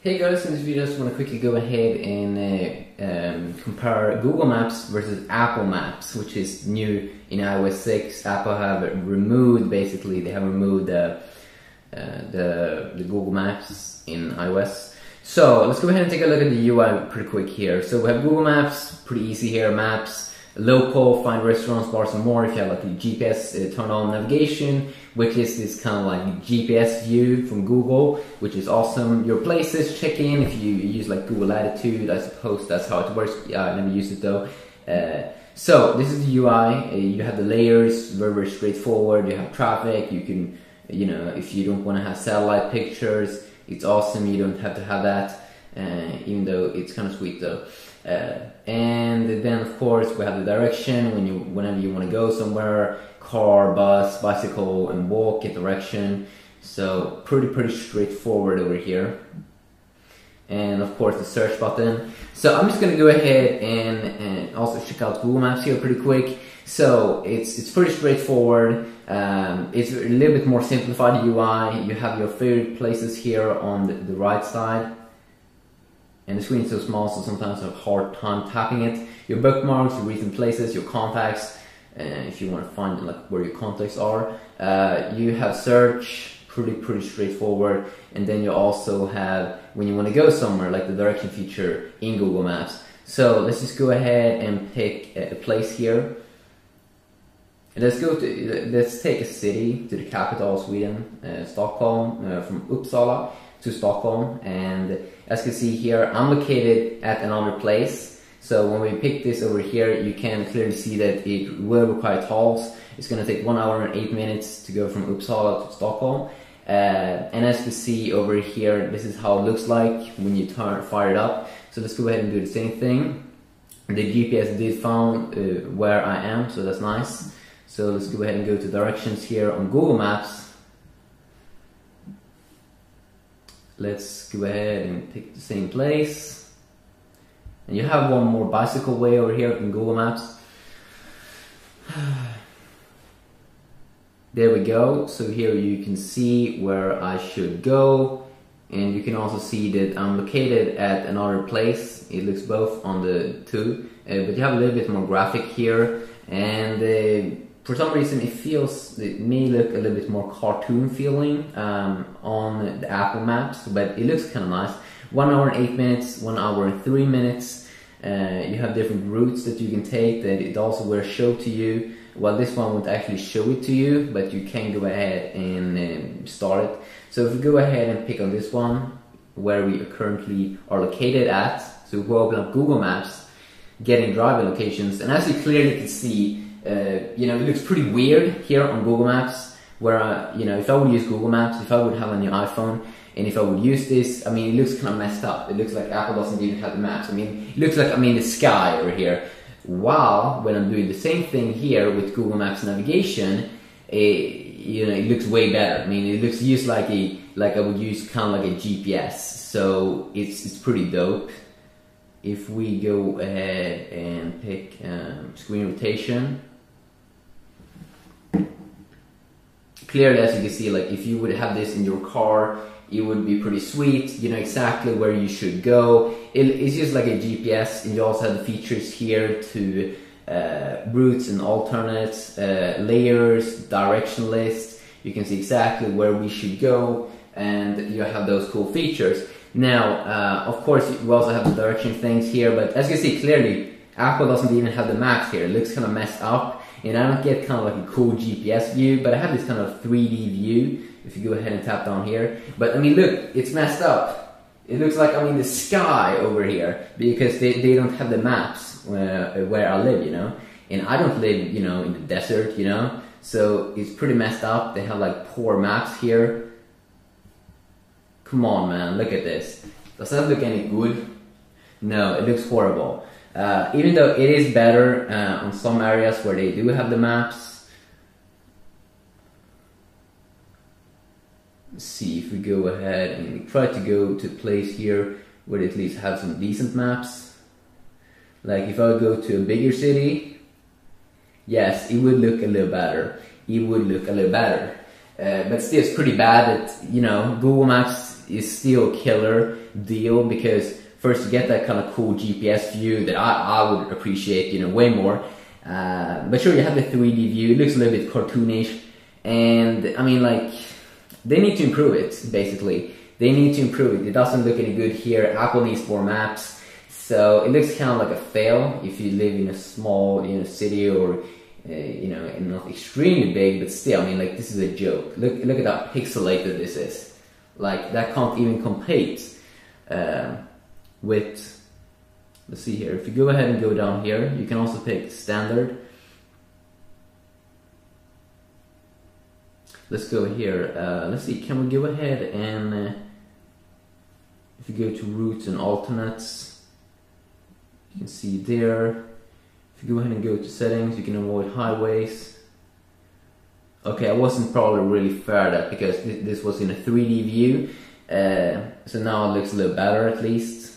Hey guys, in this video I just want to quickly go ahead and compare Google Maps versus Apple Maps, which is new in iOS 6. Apple have removed, basically, they have removed the Google Maps in iOS. So let's go ahead and take a look at the UI pretty quick here. So we have Google Maps, pretty easy here, maps, local, find restaurants, bars and more. If you have like the GPS turn on navigation, which is this kind of like GPS view from Google, which is awesome. Your places, check in, if you use like Google Latitude, I suppose that's how it works. I never used it though. So this is the UI, you have the layers, very straightforward. You have traffic, you can, if you don't want to have satellite pictures, it's awesome, you don't have to have that, even though it's kind of sweet though. And then of course we have the direction whenever you want to go somewhere, car, bus, bicycle, and walk, get direction. So pretty straightforward over here. And of course the search button. So I'm just gonna go ahead and also check out Google Maps here pretty quick. So it's pretty straightforward. It's a little bit more simplified UI. You have your favorite places here on the right side. And the screen is so small, so sometimes I have a hard time tapping it. Your bookmarks, your recent places, your contacts, if you want to find like where your contacts are. You have search, pretty straightforward. And then you also have when you want to go somewhere, like the direction feature in Google Maps. So let's just go ahead and pick a place here. And let's take a city to the capital of Sweden, Stockholm, from Uppsala to Stockholm. And as you can see here, I'm located at another place. So when we pick this over here, you can clearly see that it will require tolls. It's going to take 1 hour and 8 minutes to go from Uppsala to Stockholm. And as you can see over here, this is how it looks like when you fire it up. So let's go ahead and do the same thing. The GPS did found where I am, so that's nice. So let's go ahead and go to directions here on Google Maps. Let's go ahead and pick the same place. And you have one more bicycle way over here in Google Maps. There we go. So here you can see where I should go. And you can also see that I'm located at another place. It looks both on the two. But you have a little bit more graphic here. And for some reason it may look a little bit more cartoon feeling on the Apple Maps, but it looks kind of nice. 1 hour and 8 minutes, 1 hour and 3 minutes. You have different routes that you can take that it also will show to you. Well, this one won't actually show it to you, but you can go ahead and start it. So if we go ahead and pick on this one, where we currently are located at, so we'll open up Google Maps, getting driving locations, and as you clearly can see, it looks pretty weird here on Google Maps, where, if I would use Google Maps, if I would have a new iPhone, and if I would use this, it looks kind of messed up. It looks like Apple doesn't even have the maps. It looks like I'm in the sky over here. While when I'm doing the same thing here with Google Maps navigation, it looks way better. It looks just like I would use kind of like a GPS. So it's pretty dope. If we go ahead and pick screen rotation, clearly as you can see, like if you would have this in your car, it would be pretty sweet. You know exactly where you should go. It's just like a GPS, and you also have the features here to routes and alternates, layers, direction list. You can see exactly where we should go, and you have those cool features. Now, of course, we also have the direction things here, but as you can see clearly, Apple doesn't even have the maps here. It looks kind of messed up, and I don't get kind of like a cool GPS view, but I have this kind of 3D view. If you go ahead and tap down here, but look, it's messed up. It looks like I'm in the sky over here because they don't have the maps where I live, and I don't live, in the desert, so it's pretty messed up. They have like poor maps here. Come on, man, look at this. Does that look any good? No, it looks horrible. Even though it is better on some areas where they do have the maps. Let's see if we go ahead and try to go to a place here where they at least have some decent maps. Like if I go to a bigger city, yes, it would look a little better. But still it's pretty bad that, Google Maps is still killer deal, because first you get that kind of cool GPS view that I would appreciate, you know, way more. But sure, you have the 3D view. It looks a little bit cartoonish, and I mean, like, they need to improve it. Basically, they need to improve it. It doesn't look any good here. Apple needs more maps, so it looks kind of like a fail if you live in a small, you know, city, or you know, not extremely big, but still, I mean, like, this is a joke. Look at how pixelated this is. Like, that can't even compete with. Let's see here. If you go ahead and go down here, you can also pick standard. Let's go here. Let's see. Can we go ahead and if you go to routes and alternates, you can see there. If you go ahead and go to settings, you can avoid highways. Okay, I wasn't probably really fair at that, because this was in a 3D view. So now it looks a little better, at least.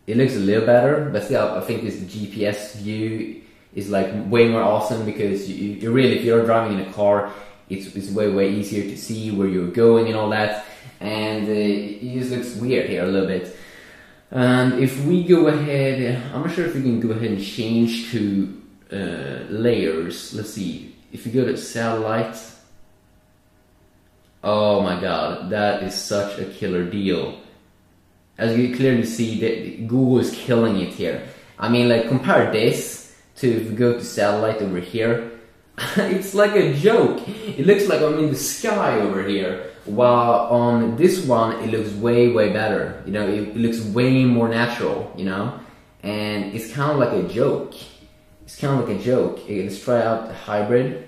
It looks a little better, but still, I think this GPS view is like way more awesome, because you really, if you're driving in a car, it's way easier to see where you're going and all that. And it just looks weird here a little bit. And if we go ahead, I'm not sure if we can go ahead and change to layers. Let's see. If you go to satellite, oh my god, that is such a killer deal. As you clearly see, that Google is killing it here. I mean, like, compare this to if we go to satellite over here. It's like a joke. It looks like I'm in the sky over here, while on this one it looks way better. You know, it looks way more natural, you know, and it's kind of like a joke. It's kind of like a joke. Let's try out the hybrid.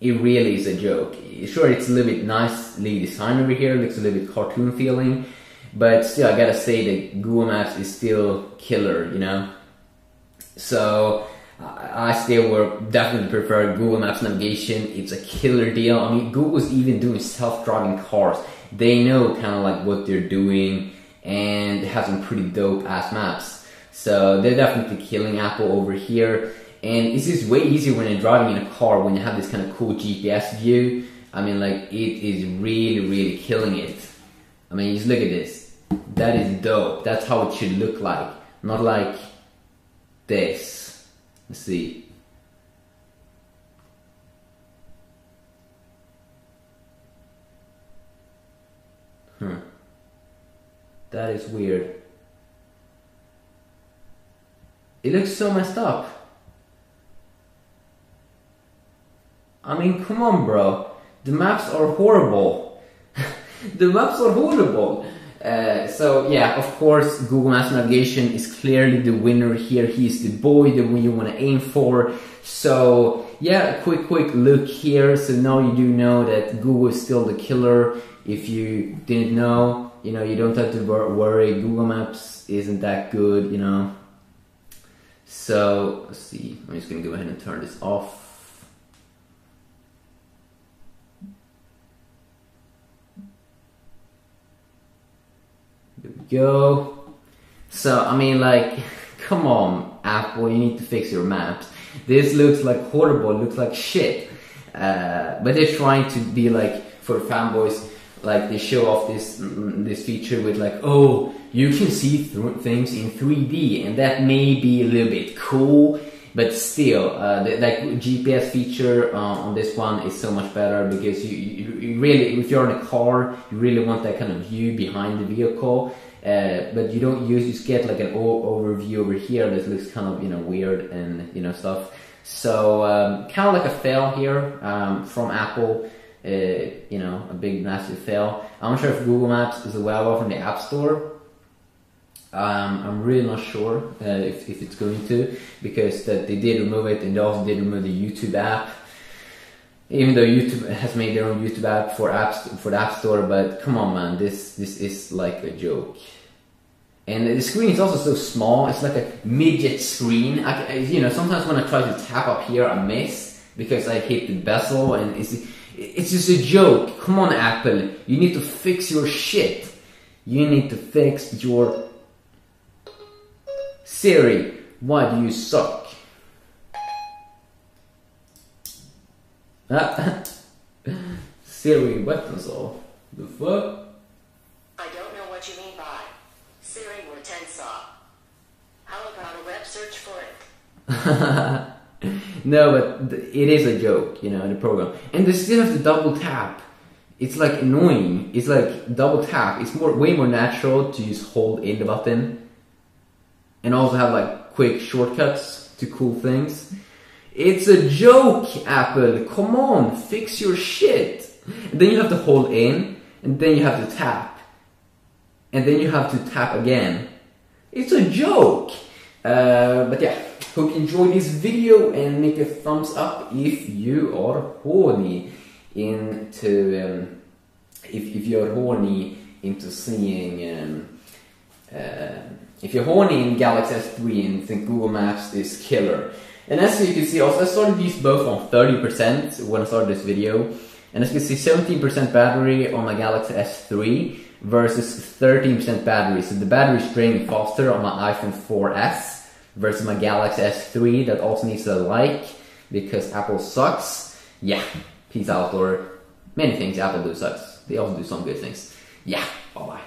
It really is a joke. Sure, it's a little bit nicely designed over here, looks a little bit cartoon feeling, but still, I gotta say that Google Maps is still killer, you know? So, I still would definitely prefer Google Maps navigation. It's a killer deal. I mean, Google's even doing self-driving cars. They know kind of like what they're doing, and they have some pretty dope ass maps. So, they're definitely killing Apple over here. And it's just way easier when you're driving in a car, when you have this kind of cool GPS view. I mean, like, it is really killing it. I mean, just look at this. That is dope. That's how it should look like. Not like this. Let's see. That is weird. It looks so messed up. I mean, come on, bro. The maps are horrible. The maps are horrible. So yeah, of course, Google Maps navigation is clearly the winner here. He's the boy, the one you want to aim for. So yeah, quick look here. So now you do know that Google is still the killer. If you didn't know, you know, you don't have to worry. Google Maps isn't that good, you know. So let's see. I'm just gonna go ahead and turn this off. There we go. So, I mean, like, come on, Apple, you need to fix your maps. This looks like horrible, it looks like shit. But they're trying to be like, for fanboys, like, they show off this feature with like, oh, you can see things in 3D, and that may be a little bit cool, but still, the like GPS feature on this one is so much better, because you really, if you're in a car, you really want that kind of view behind the vehicle, but you don't use, you just get like an overview over here that looks kind of, you know, weird and, you know, stuff. So kind of like a fail here from Apple, you know, a big massive fail. I'm not sure if Google Maps is available from the App Store. I'm really not sure if it's going to, because that they did remove it, and they also did remove the YouTube app, even though YouTube has made their own YouTube app for the App Store. But come on, man, this is like a joke. And the screen is also so small. It's like a midget screen. You know, sometimes when I try to tap up here, I miss because I hit the bezel, and it's just a joke. Come on, Apple, you need to fix your shit. You need to fix your Siri, why do you suck? Siri weapons all. The fuck? I don't know what you mean by Siri or Tensor. How about a web search for it? No, but it is a joke, you know, the program. And they still have to double tap. It's like annoying. It's like double tap. It's way more natural to just hold in the button. And also have like quick shortcuts to cool things. It's a joke, Apple. Come on, fix your shit. And then you have to hold in, and then you have to tap. And then you have to tap again. It's a joke. But yeah, hope you enjoyed this video and make a thumbs up if you are horny into if you're horny into seeing if you're horny in Galaxy S3 and think Google Maps is killer. And as you can see, also I started these both on 30% when I started this video. And as you can see, 17% battery on my Galaxy S3 versus 13% battery. So the battery is draining faster on my iPhone 4S versus my Galaxy S3 that also needs a like because Apple sucks. Yeah, peace out, or many things Apple do sucks. They also do some good things. Yeah, bye bye.